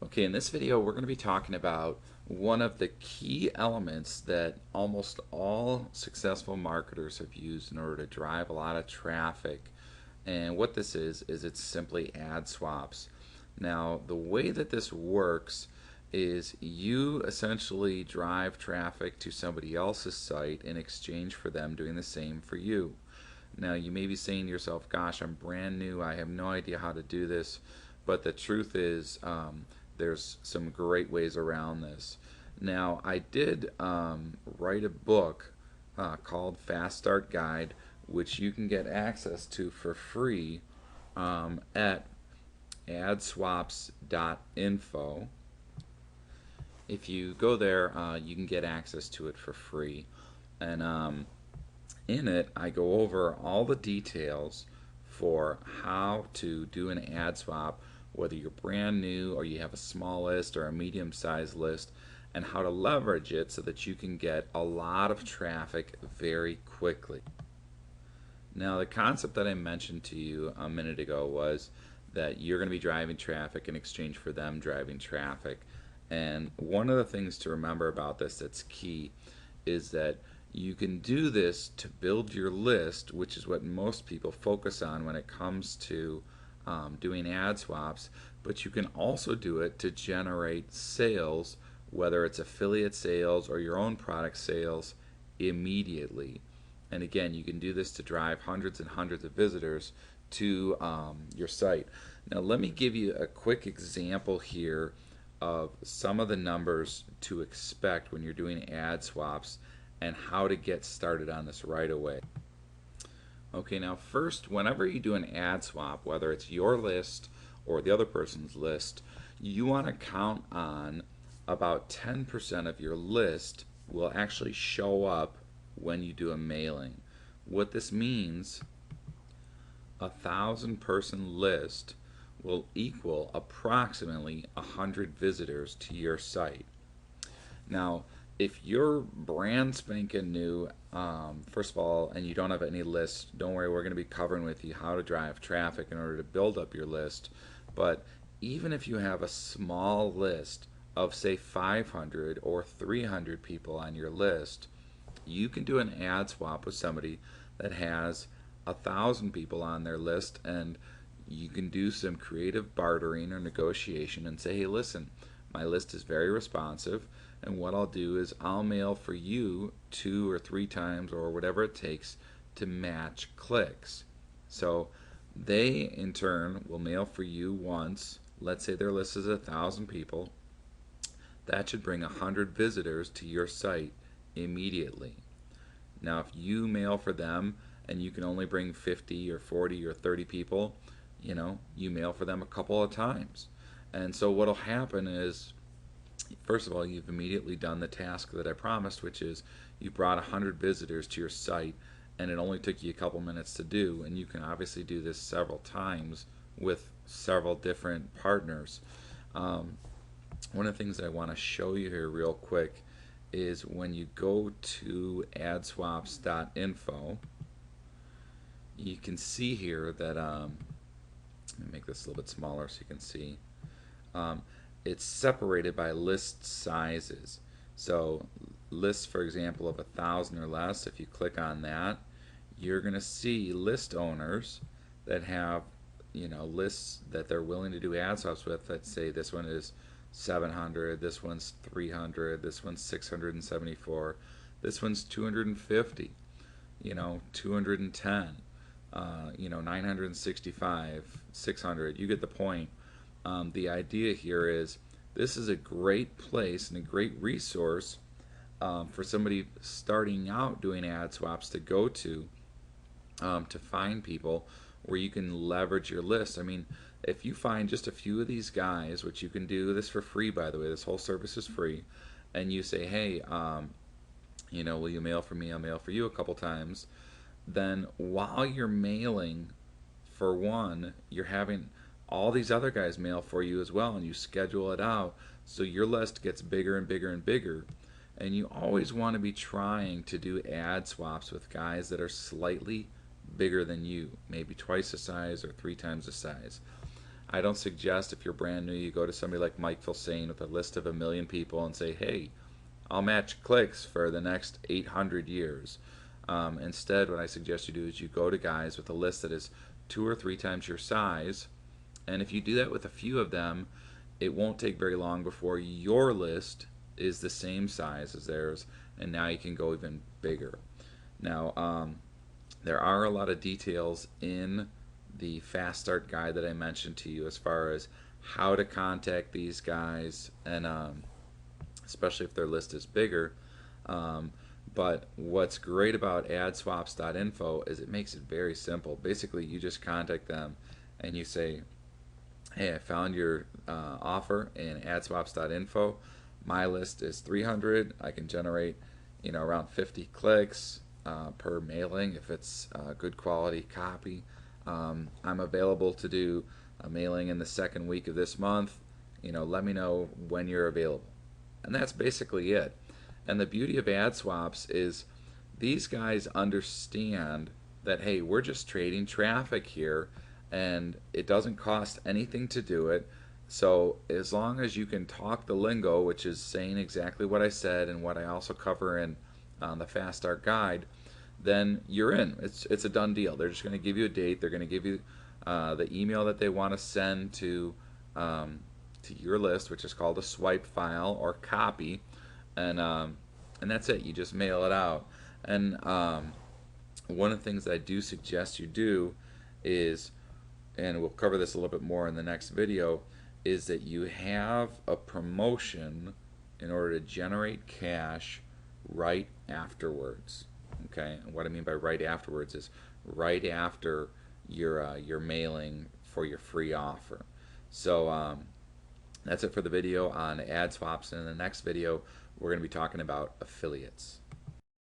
Okay, in this video, we're going to be talking about one of the key elements that almost all successful marketers have used in order to drive a lot of traffic. And what this is it's simply ad swaps. Now, the way that this works is you essentially drive traffic to somebody else's site in exchange for them doing the same for you. Now, you may be saying to yourself, gosh, I'm brand new, I have no idea how to do this. But the truth is, there's some great ways around this. Now, I did write a book called Fast Start Guide, which you can get access to for free at adswaps.info. If you go there, you can get access to it for free. And in it, I go over all the details for how to do an ad swap, whether you're brand new or you have a small list or a medium sized list, and how to leverage it so that you can get a lot of traffic very quickly. Now, the concept that I mentioned to you a minute ago was that you're going to be driving traffic in exchange for them driving traffic. And one of the things to remember about this that's key is that you can do this to build your list, which is what most people focus on when it comes to doing ad swaps, but you can also do it to generate sales, whether it's affiliate sales or your own product sales, immediately. And again, you can do this to drive hundreds and hundreds of visitors to your site. Now, let me give you a quick example here of some of the numbers to expect when you're doing ad swaps and how to get started on this right away. Okay, now first, whenever you do an ad swap, whether it's your list or the other person's list, you want to count on about 10% of your list will actually show up when you do a mailing. What this means, 1,000-person list will equal approximately 100 visitors to your site. Now, if you're brand spanking new, first of all, and you don't have any lists, don't worry, we're going to be covering with you how to drive traffic in order to build up your list. But even if you have a small list of, say, 500 or 300 people on your list, you can do an ad swap with somebody that has 1,000 people on their list, and you can do some creative bartering or negotiation and say, hey, listen, my list is very responsive, and what I'll do is I'll mail for you 2 or 3 times or whatever it takes to match clicks. So they in turn will mail for you once. Let's say their list is 1,000 people. That should bring 100 visitors to your site immediately. Now, if you mail for them and you can only bring 50 or 40 or 30 people, you mail for them a couple of times. And so what'll happen is, first of all, you've immediately done the task that I promised, which is you brought 100 visitors to your site, and it only took you a couple minutes to do. And you can obviously do this several times with several different partners. One of the things that I want to show you here real quick is when you go to adswaps.info, you can see here that, let me make this a little bit smaller so you can see. It's separated by list sizes. So lists, for example, of 1,000 or less, if you click on that, you're going to see list owners that have, lists that they're willing to do ad swaps with. Let's say this one is 700, this one's 300, this one's 674, this one's 250, 210, 965, 600. You get the point. The idea here is this is a great place and a great resource for somebody starting out doing ad swaps to go to find people where you can leverage your list. I mean, if you find just a few of these guys, which you can do this for free, by the way, this whole service is free, and you say, hey, will you mail for me? I'll mail for you a couple times. Then while you're mailing for one, you're having all these other guys mail for you as well, and you schedule it out so your list gets bigger and bigger and bigger. And you always want to be trying to do ad swaps with guys that are slightly bigger than you, maybe twice the size or 3 times the size. I don't suggest if you're brand new, you go to somebody like Mike Filsain with a list of 1 million people and say, hey, I'll match clicks for the next 800 years. Instead, what I suggest you do is you go to guys with a list that is 2 or 3 times your size, and if you do that with a few of them, it won't take very long before your list is the same size as theirs, and now you can go even bigger. Now, there are a lot of details in the Fast Start guide that I mentioned to you as far as how to contact these guys, and especially if their list is bigger. Um, but what's great about adswaps.info is it makes it very simple. Basically, you just contact them and you say, hey, I found your offer in adswaps.info. My list is 300. I can generate, around 50 clicks per mailing if it's good quality copy. I'm available to do a mailing in the second week of this month. Let me know when you're available. And that's basically it. And the beauty of ad swaps is these guys understand that, hey, we're just trading traffic here and it doesn't cost anything to do it. So as long as you can talk the lingo, which is saying exactly what I said and what I also cover in the Fast Start guide, then you're in. It's a done deal. They're just going to give you a date. They're going to give you the email that they want to send to your list, which is called a swipe file or copy, and that's it. You just mail it out. And one of the things that I do suggest you do is, and we'll cover this a little bit more in the next video, is that you have a promotion in order to generate cash right afterwards. Okay, and what I mean by right afterwards is right after your mailing for your free offer. So that's it for the video on ad swaps. And in the next video, we're going to be talking about affiliates.